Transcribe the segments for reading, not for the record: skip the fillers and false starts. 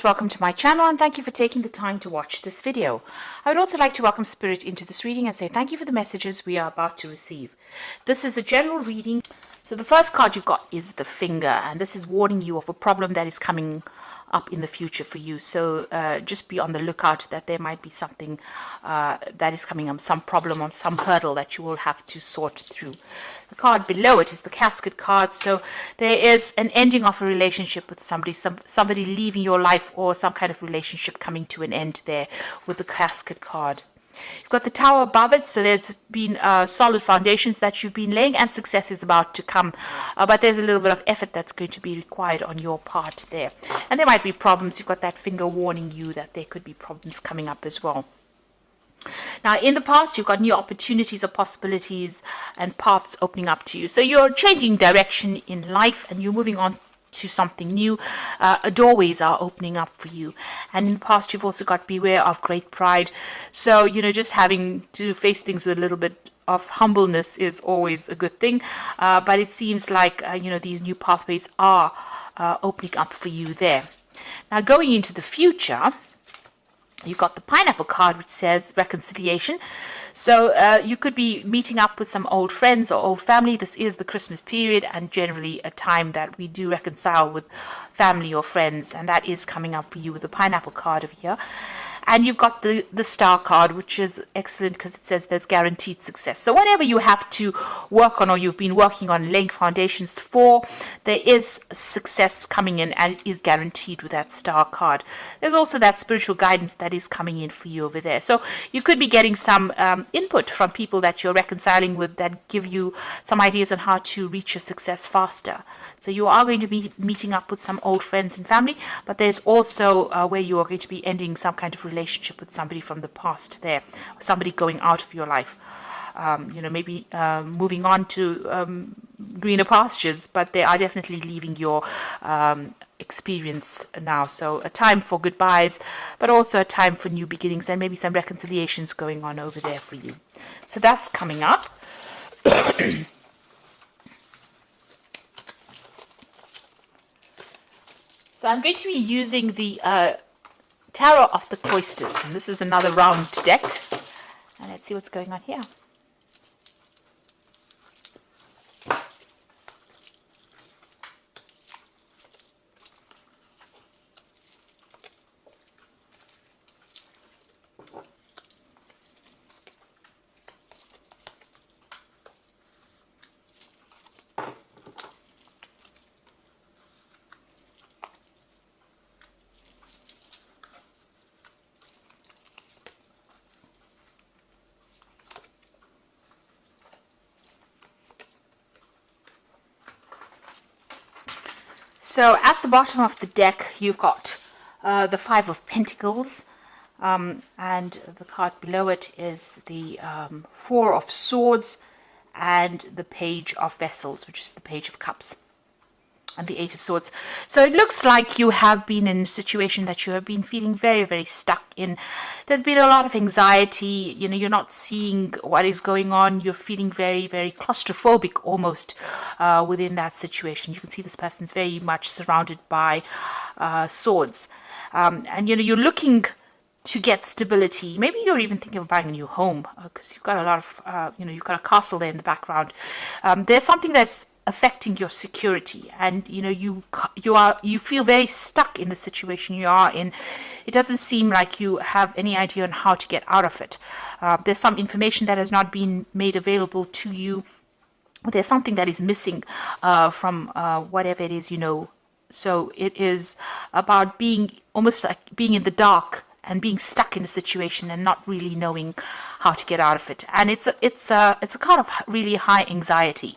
Welcome to my channel and thank you for taking the time to watch this video. I would also like to welcome Spirit into this reading and say thank you for the messages we are about to receive. This is a general reading. So the first card you've got is the finger, and this is warning you of a problem that is coming up in the future for you. So just be on the lookout that there might be something that is coming up, some problem or some hurdle that you will have to sort through. The card below it is the casket card. So there is an ending of a relationship with somebody, somebody leaving your life, or some kind of relationship coming to an end there with the casket card. You've got the tower above it, so there's been solid foundations that you've been laying, and success is about to come. But there's a little bit of effort that's going to be required on your part there. And there might be problems. You've got that finger warning you that there could be problems coming up as well. Now, in the past, you've got new opportunities or possibilities and paths opening up to you. So you're changing direction in life and you're moving on to something new. Doorways are opening up for you. And in the past, you've also got beware of great pride. So, just having to face things with a little bit of humbleness is always a good thing. But it seems like, these new pathways are opening up for you there. Now, going into the future, you've got the pineapple card, which says reconciliation. So you could be meeting up with some old friends or old family. This is the Christmas period and generally a time that we do reconcile with family or friends. And that is coming up for you with the pineapple card over here. And you've got the star card, which is excellent because it says there's guaranteed success. So whatever you have to work on or you've been working on laying foundations for, there is success coming in and it is guaranteed with that star card. There's also that spiritual guidance that is coming in for you over there. So you could be getting some input from people that you're reconciling with that give you some ideas on how to reach your success faster. So you are going to be meeting up with some old friends and family, but there's also where you are going to be ending some kind of relationship with somebody from the past there, somebody going out of your life, maybe moving on to greener pastures, but they are definitely leaving your experience now. So a time for goodbyes, but also a time for new beginnings and maybe some reconciliations going on over there for you. So that's coming up. So I'm going to be using the Tarot of the Cloisters, and this is another round deck, and let's see what's going on here. So at the bottom of the deck, you've got the Five of Pentacles, and the card below it is the Four of Swords and the Page of Vessels, which is the Page of Cups, and the Eight of Swords. So it looks like you have been in a situation that you have been feeling very, very stuck in. There's been a lot of anxiety. You're not seeing what is going on. You're feeling very, very claustrophobic almost within that situation. You can see this person's very much surrounded by swords. And, you're looking to get stability. Maybe you're even thinking of buying a new home because you've got a lot of, you've got a castle there in the background. There's something that's affecting your security, and you feel very stuck in the situation you are in. It doesn't seem like you have any idea on how to get out of it. There's some information that has not been made available to you. There's something that is missing from whatever it is. So it is about being almost like being in the dark and being stuck in a situation and not really knowing how to get out of it. And it's a kind of really high anxiety,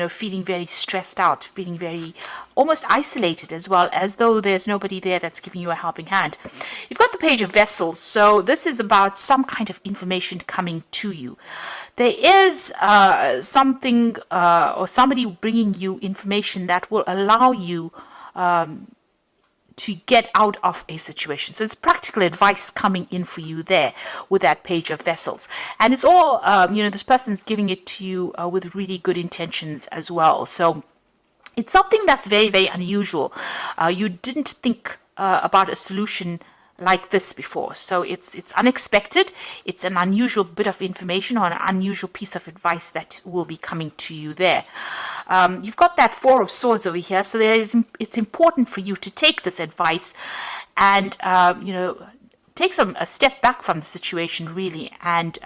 feeling very stressed out, feeling very almost isolated as well, as though there's nobody there that's giving you a helping hand. You've got the Page of Vessels, so this is about some kind of information coming to you. There is something or somebody bringing you information that will allow you to get out of a situation. So it's practical advice coming in for you there with that Page of Vessels. And it's all, this person's giving it to you with really good intentions as well. So it's something that's very, very unusual. You didn't think about a solution like this before. So it's unexpected. It's an unusual bit of information or an unusual piece of advice that will be coming to you there. You've got that Four of Swords over here, so it's important for you to take this advice and take a step back from the situation really, and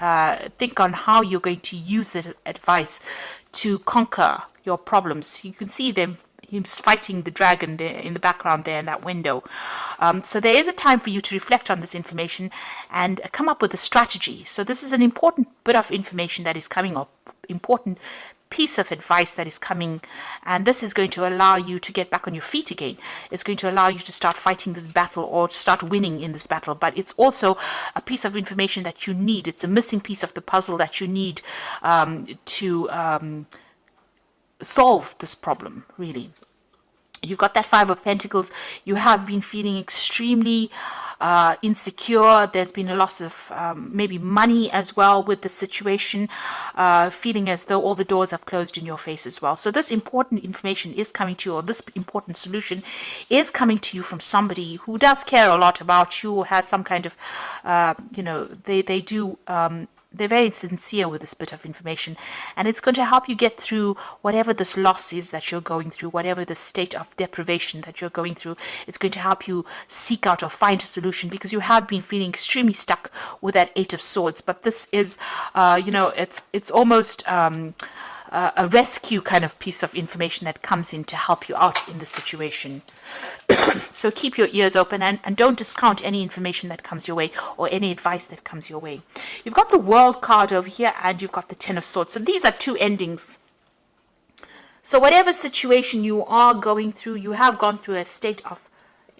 think on how you're going to use that advice to conquer your problems. You can see him fighting the dragon there in the background there in that window. So there is a time for you to reflect on this information and come up with a strategy. So this is an important bit of information that is coming up, important piece of advice that is coming, and this is going to allow you to get back on your feet again. It's going to allow you to start fighting this battle or to start winning in this battle, but it's also a piece of information that you need. It's a missing piece of the puzzle that you need to solve this problem, really. You've got that Five of Pentacles. You have been feeling extremely insecure. There's been a loss of maybe money as well with the situation, feeling as though all the doors have closed in your face as well. So this important information is coming to you, or this important solution is coming to you from somebody who does care a lot about you, or has some kind of, they do they're very sincere with this bit of information, and it's going to help you get through whatever this loss is that you're going through, whatever the state of deprivation that you're going through. It's going to help you seek out or find a solution, because you have been feeling extremely stuck with that Eight of Swords. But this is, it's almost a rescue kind of piece of information that comes in to help you out in the situation. So keep your ears open and don't discount any information that comes your way or any advice that comes your way. You've got the World card over here, and you've got the Ten of Swords. So these are two endings. So whatever situation you are going through, you have gone through a state of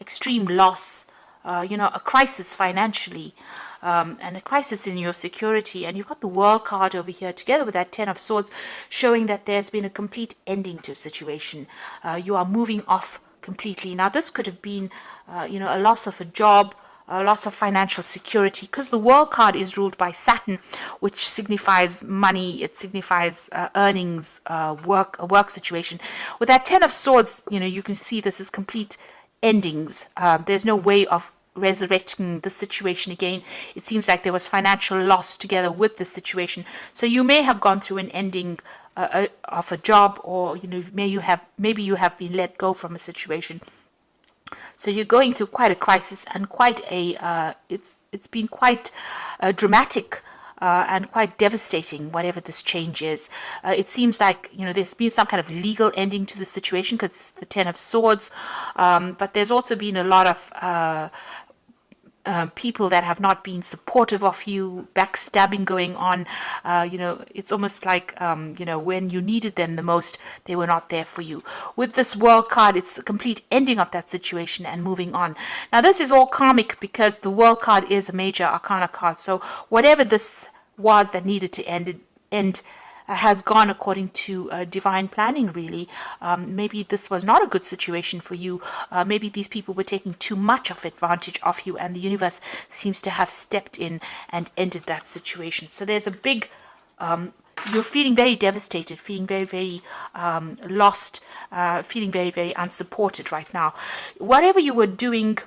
extreme loss, a crisis financially, and a crisis in your security. And you've got the World card over here together with that Ten of Swords, showing that there's been a complete ending to a situation. You are moving off completely. Now this could have been a loss of a job, a loss of financial security, because the World card is ruled by Saturn, which signifies money. It signifies earnings, a work situation. With that Ten of Swords, you can see this is complete endings. There's no way of resurrecting the situation again. It seems like there was financial loss together with the situation. So you may have gone through an ending of a job, or maybe you have been let go from a situation. So you're going through quite a crisis and quite a it's been quite dramatic and quite devastating, whatever this change is. It seems like there's been some kind of legal ending to the situation, because it's the Ten of Swords, but there's also been a lot of people that have not been supportive of you, backstabbing going on. It's almost like, when you needed them the most, they were not there for you. With this World card, it's a complete ending of that situation and moving on. Now, this is all karmic, because the World card is a major arcana card. So whatever this was that needed to end has gone according to divine planning, really. Maybe this was not a good situation for you. Maybe these people were taking too much of advantage of you, and the universe seems to have stepped in and ended that situation. So there's a big, you're feeling very devastated, feeling very, very lost, feeling very, very unsupported right now. Whatever you were doing,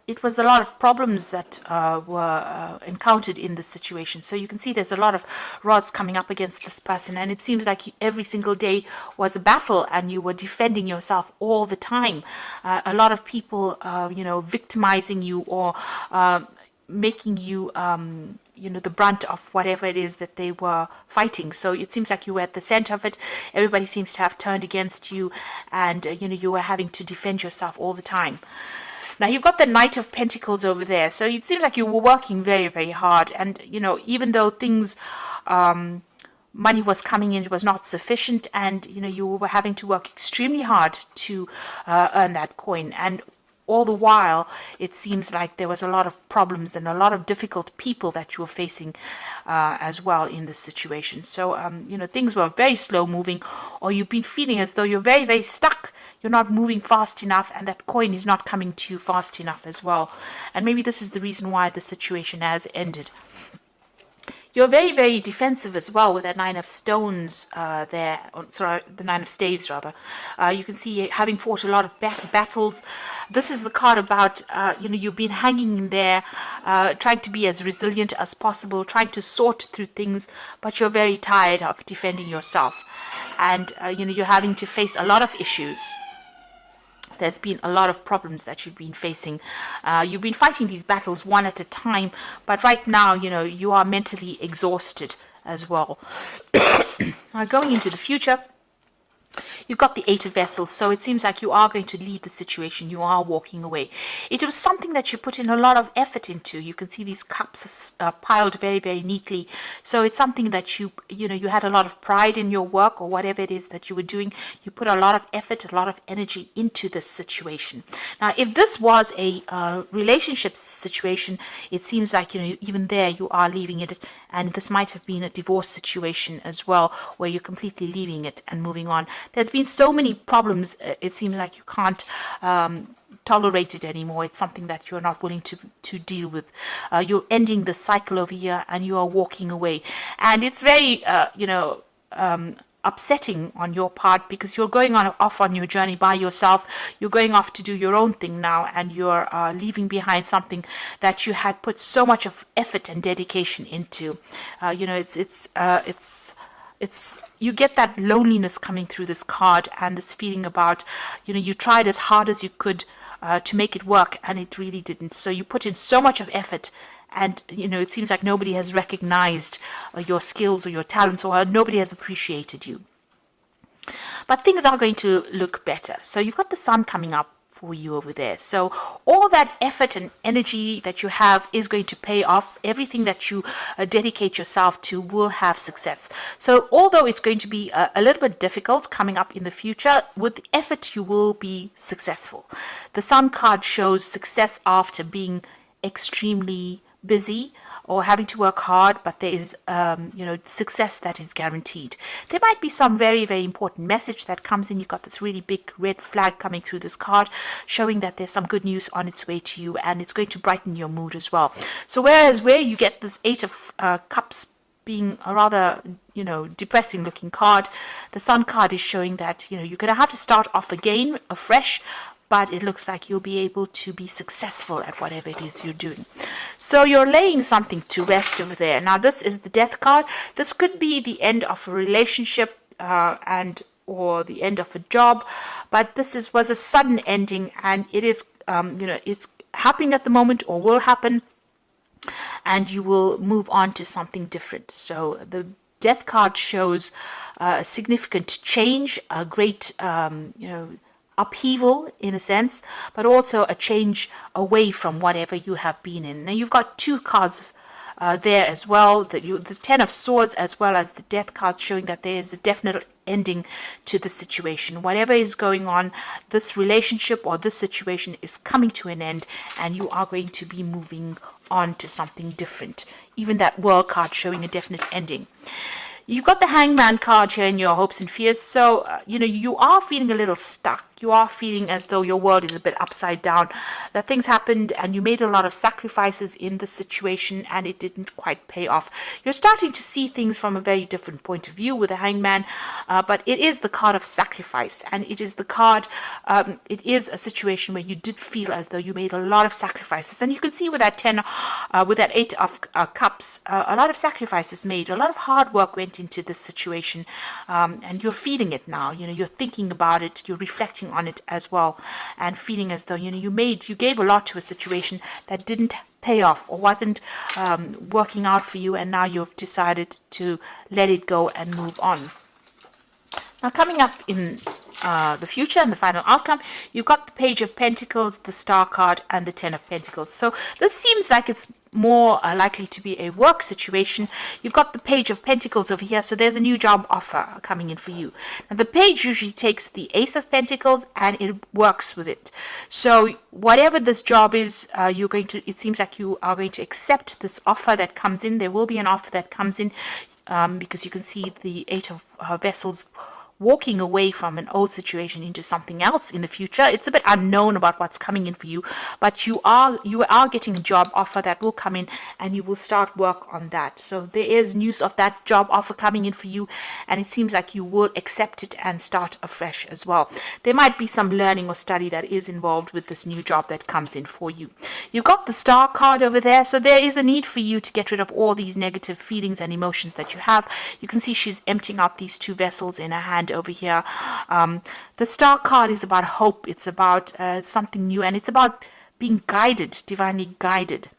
it was a lot of problems that were encountered in this situation. So you can see there's a lot of rods coming up against this person, and it seems like every single day was a battle, and you were defending yourself all the time. A lot of people, victimizing you, or making you, the brunt of whatever it is that they were fighting. So it seems like you were at the center of it. Everybody seems to have turned against you, and you were having to defend yourself all the time. Now, you've got the Knight of Pentacles over there. So it seems like you were working very, very hard. And, even though things, money was coming in, it was not sufficient. And, you were having to work extremely hard to earn that coin. And all the while, it seems like there was a lot of problems and a lot of difficult people that you were facing as well in this situation. So, things were very slow moving, or you've been feeling as though you're very, very stuck. You're not moving fast enough, and that coin is not coming to you fast enough as well. And maybe this is the reason why the situation has ended. You're very, very defensive as well with that Nine of Stones there. Sorry, the Nine of Staves, rather. You can see having fought a lot of battles. This is the card about, you've been hanging in there, trying to be as resilient as possible, trying to sort through things, but you're very tired of defending yourself. And, you're having to face a lot of issues. There's been a lot of problems that you've been facing. You've been fighting these battles one at a time, but right now, you are mentally exhausted as well. Now, going into the future, you've got the Eight of Vessels, so it seems like you are going to leave the situation. You are walking away. It was something that you put in a lot of effort into. You can see these cups piled very, very neatly. So it's something that you had a lot of pride in your work or whatever it is that you were doing. You put a lot of effort, a lot of energy into this situation. Now, if this was a relationship situation, it seems like, even there you are leaving it. And this might have been a divorce situation as well, where you're completely leaving it and moving on. There's been so many problems, it seems like you can't tolerate it anymore. It's something that you're not willing to deal with. You're ending the cycle over here and you are walking away. And it's very, upsetting on your part, because you're going off on your journey by yourself. You're going off to do your own thing now, and you're leaving behind something that you had put so much of effort and dedication into. It's you get that loneliness coming through this card, and this feeling about, you tried as hard as you could to make it work, and it really didn't. So you put in so much of effort, and it seems like nobody has recognized your skills or your talents, or nobody has appreciated you. But things are going to look better. So you've got the sun coming up for you over there. So all that effort and energy that you have is going to pay off. Everything that you dedicate yourself to will have success. So although it's going to be a little bit difficult coming up in the future, with the effort you will be successful. The sun card shows success after being extremely busy or having to work hard, but there is success that is guaranteed. There might be some very, very important message that comes in. You've got this really big red flag coming through this card, showing that there's some good news on its way to you, and it's going to brighten your mood as well. So whereas where you get this Eight of Cups being a rather depressing looking card, the Sun card is showing that you're going to have to start off again afresh, but it looks like you'll be able to be successful at whatever it is you're doing. So you're laying something to rest over there. Now, this is the Death card. This could be the end of a relationship or the end of a job, but this was a sudden ending, and it is, it's happening at the moment or will happen, and you will move on to something different. So the Death card shows a significant change, a great, upheaval in a sense, but also a change away from whatever you have been in. Now you've got two cards there as well, the Ten of Swords as well as the Death card, showing that there is a definite ending to the situation. Whatever is going on, this relationship or this situation is coming to an end, and you are going to be moving on to something different. Even that World card showing a definite ending. You've got the Hangman card here in your hopes and fears. So, you are feeling a little stuck. You are feeling as though your world is a bit upside down. That things happened and you made a lot of sacrifices in the situation and it didn't quite pay off. You're starting to see things from a very different point of view with the Hangman. But it is the card of sacrifice. And it is the card, it is a situation where you did feel as though you made a lot of sacrifices. And you can see with that with that Eight of Cups, a lot of sacrifices made. A lot of hard work went into this situation, and you're feeling it now. You're thinking about it, you're reflecting on it as well, and feeling as though you gave a lot to a situation that didn't pay off or wasn't working out for you, and now you've decided to let it go and move on. Now, coming up in the future and the final outcome, you've got the Page of Pentacles, the Star card, and the Ten of Pentacles. So this seems like it's more likely to be a work situation. You've got the Page of Pentacles over here, so there's a new job offer coming in for you. Now, the page usually takes the Ace of Pentacles and it works with it. So whatever this job is, it seems like you are going to accept this offer that comes in. There will be an offer that comes in, because you can see the Eight of Vessels walking away from an old situation into something else in the future. It's a bit unknown about what's coming in for you, but you are getting a job offer that will come in, and you will start work on that. So there is news of that job offer coming in for you, and it seems like you will accept it and start afresh as well. There might be some learning or study that is involved with this new job that comes in for you. You've got the Star card over there, so there is a need for you to get rid of all these negative feelings and emotions that you have. You can see she's emptying out these two vessels in her hand over here. The Star card is about hope. It's about something new, and it's about being guided, divinely guided.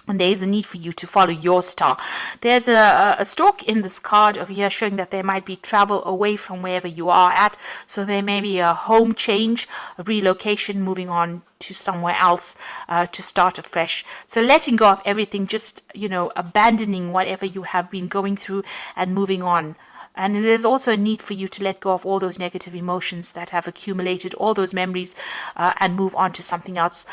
And there is a need for you to follow your star. There's a stalk in this card over here showing that there might be travel away from wherever you are at. So there may be a home change, a relocation, moving on to somewhere else to start afresh. So letting go of everything, just, abandoning whatever you have been going through and moving on. And there's also a need for you to let go of all those negative emotions that have accumulated, all those memories, and move on to something else.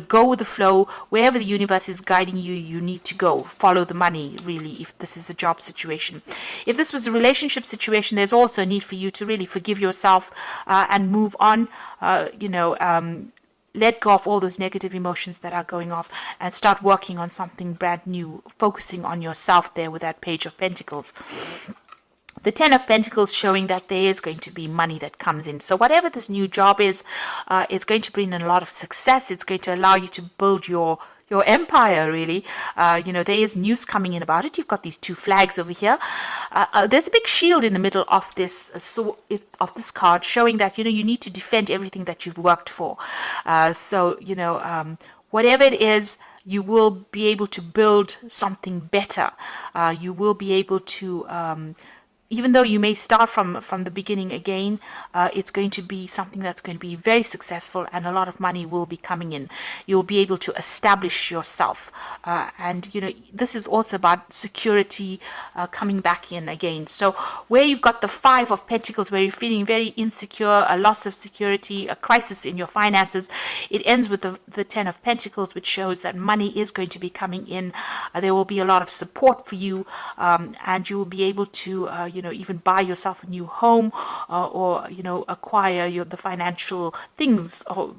Go with the flow. Wherever the universe is guiding you, you need to go. Follow the money, really, if this is a job situation. If this was a relationship situation, there's also a need for you to really forgive yourself and move on. Let go of all those negative emotions that are going off and start working on something brand new, focusing on yourself there with that Page of Pentacles. The Ten of Pentacles showing that there is going to be money that comes in. So whatever this new job is, it's going to bring in a lot of success. It's going to allow you to build your empire, really. There is news coming in about it. You've got these two flags over here. There's a big shield in the middle of this of this card showing that, you need to defend everything that you've worked for. Whatever it is, you will be able to build something better. You will be able to even though you may start from the beginning again, it's going to be something that's going to be very successful, and a lot of money will be coming in. You'll be able to establish yourself. This is also about security coming back in again. So where you've got the Five of Pentacles, where you're feeling very insecure, a loss of security, a crisis in your finances, it ends with the Ten of Pentacles, which shows that money is going to be coming in. There will be a lot of support for you, and you will be able to even buy yourself a new home, or acquire the financial things, or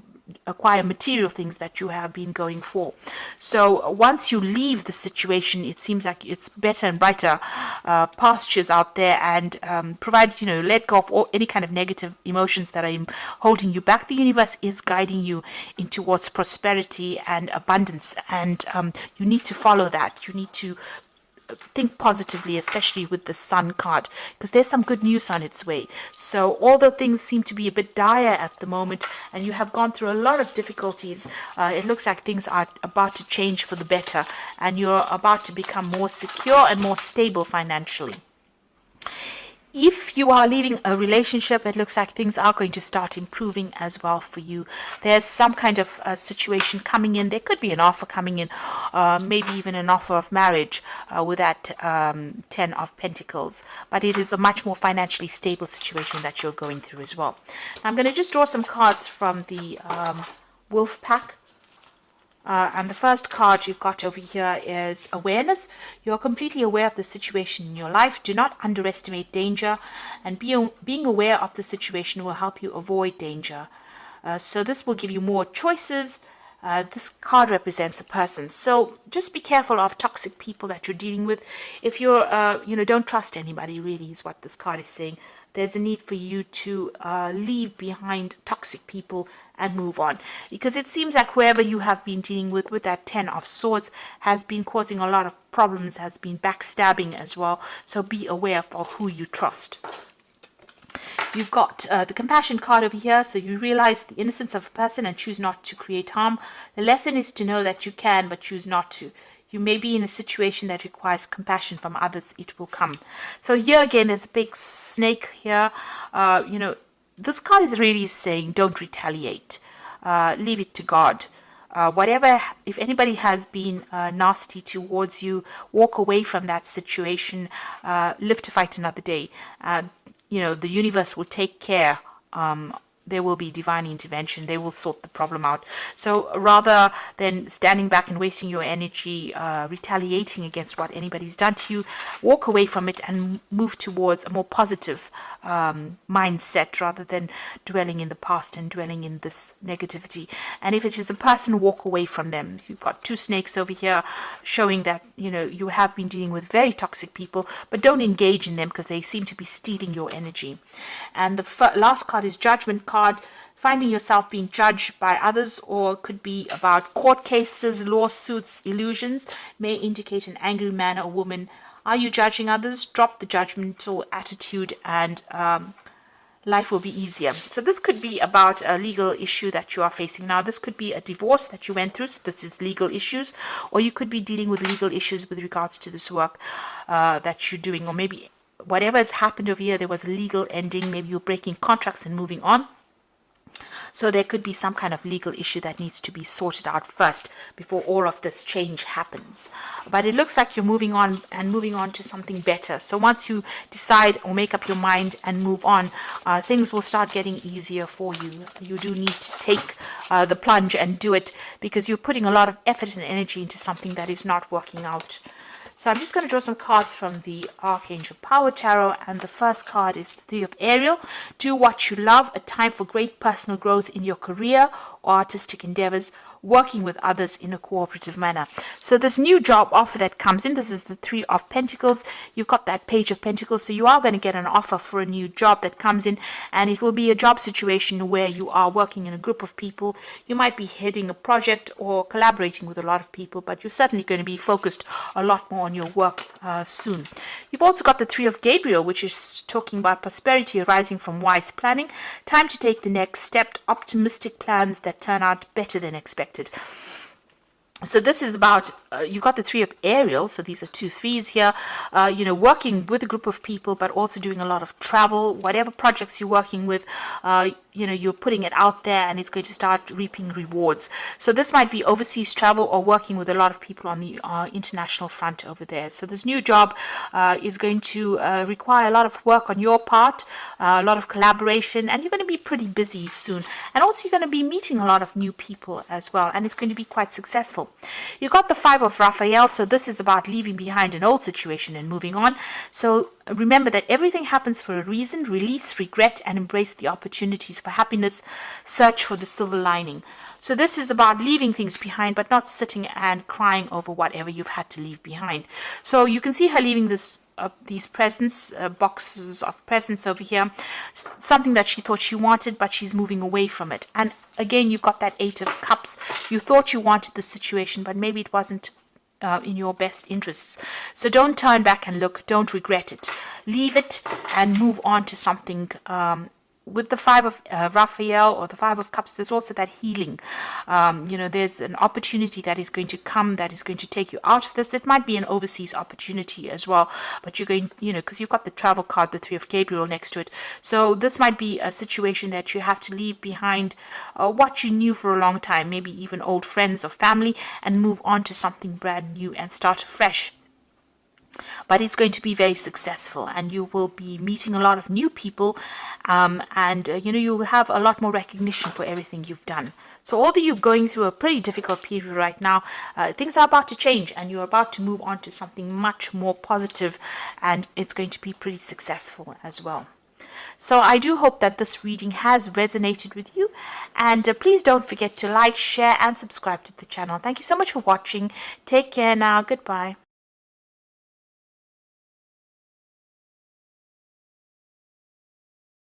acquire material things that you have been going for. So once you leave the situation, it seems like it's better and brighter pastures out there, and provided let go of any kind of negative emotions that are holding you back. The universe is guiding you in towards prosperity and abundance, and you need to follow that. You need to think positively, especially with the Sun card, because there's some good news on its way. So although things seem to be a bit dire at the moment, and you have gone through a lot of difficulties, it looks like things are about to change for the better, and you're about to become more secure and more stable financially. If you are leaving a relationship, it looks like things are going to start improving as well for you. There's some kind of situation coming in. There could be an offer coming in, maybe even an offer of marriage with that Ten of Pentacles. But it is a much more financially stable situation that you're going through as well. Now, I'm going to just draw some cards from the Wolf Pack. And the first card you've got over here is awareness. You're completely aware of the situation in your life. Do not underestimate danger, and being aware of the situation will help you avoid danger. So this will give you more choices. This card represents a person. So just be careful of toxic people that you're dealing with. If you're, don't trust anybody, really, is what this card is saying. There's a need for you to leave behind toxic people and move on. Because it seems like whoever you have been dealing with that Ten of Swords, has been causing a lot of problems, has been backstabbing as well. So be aware of who you trust. You've got the Compassion card over here. So you realize the innocence of a person and choose not to create harm. The lesson is to know that you can, but choose not to. You may be in a situation that requires compassion from others. It will come. So here again, there's a big snake here. This card is really saying don't retaliate. Leave it to God. If anybody has been nasty towards you, walk away from that situation. Live to fight another day. The universe will take care there will be divine intervention. They will sort the problem out. So rather than standing back and wasting your energy retaliating against what anybody's done to you, walk away from it and move towards a more positive mindset rather than dwelling in the past and dwelling in this negativity. And if it is a person, walk away from them. You've got two snakes over here showing that, you know, you have been dealing with very toxic people, but don't engage in them because they seem to be stealing your energy. And the last card is Judgment card. Finding yourself being judged by others, or could be about court cases, lawsuits, illusions, may indicate an angry man or woman. Are you judging others? Drop the judgmental attitude and life will be easier. So this could be about a legal issue that you are facing now. This could be a divorce that you went through. So this is legal issues, or you could be dealing with legal issues with regards to this work that you're doing, or maybe whatever has happened over here, there was a legal ending. Maybe you're breaking contracts and moving on. So there could be some kind of legal issue that needs to be sorted out first before all of this change happens. But it looks like you're moving on to something better. So once you decide or make up your mind and move on, things will start getting easier for you. You do need to take the plunge and do it, because you're putting a lot of effort and energy into something that is not working out. So I'm just going to draw some cards from the Archangel Power Tarot, and the first card is the Three of Ariel. Do what you love, a time for great personal growth in your career or artistic endeavors, working with others in a cooperative manner. So this new job offer that comes in, this is the Three of Pentacles. You've got that Page of Pentacles, so you are going to get an offer for a new job that comes in, and it will be a job situation where you are working in a group of people. You might be heading a project or collaborating with a lot of people, but you're certainly going to be focused a lot more on your work soon. You've also got the Three of Gabriel, which is talking about prosperity arising from wise planning. Time to take the next step, optimistic plans that turn out better than expected. So this is about, you've got the Three of Ariel, so these are 2 threes here, working with a group of people, but also doing a lot of travel. Whatever projects you're working with, you're putting it out there, and it's going to start reaping rewards. So this might be overseas travel or working with a lot of people on the international front over there. So this new job is going to require a lot of work on your part, a lot of collaboration, and you're going to be pretty busy soon. And also you're going to be meeting a lot of new people as well, and it's going to be quite successful. You got the Five of Raphael, so this is about leaving behind an old situation and moving on. So remember that everything happens for a reason. Release regret and embrace the opportunities for happiness. Search for the silver lining. So this is about leaving things behind, but not sitting and crying over whatever you've had to leave behind. So you can see her leaving these presents, boxes of presents over here, something that she thought she wanted, but she's moving away from it. And again, you've got that Eight of Cups. You thought you wanted the situation, but maybe it wasn't in your best interests. So don't turn back and look. Don't regret it. Leave it and move on to something. With the Five of Raphael or the Five of Cups, there's also that healing. There's an opportunity that is going to come, that is going to take you out of this. It might be an overseas opportunity as well, but you're going, because you've got the travel card, the Three of Gabriel next to it. So this might be a situation that you have to leave behind what you knew for a long time, maybe even old friends or family, and move on to something brand new and start fresh. But it's going to be very successful, and you will be meeting a lot of new people, you will have a lot more recognition for everything you've done. So although you're going through a pretty difficult period right now, things are about to change, and you're about to move on to something much more positive, and it's going to be pretty successful as well. So I do hope that this reading has resonated with you, and please don't forget to like, share and subscribe to the channel. Thank you so much for watching. Take care now. Goodbye.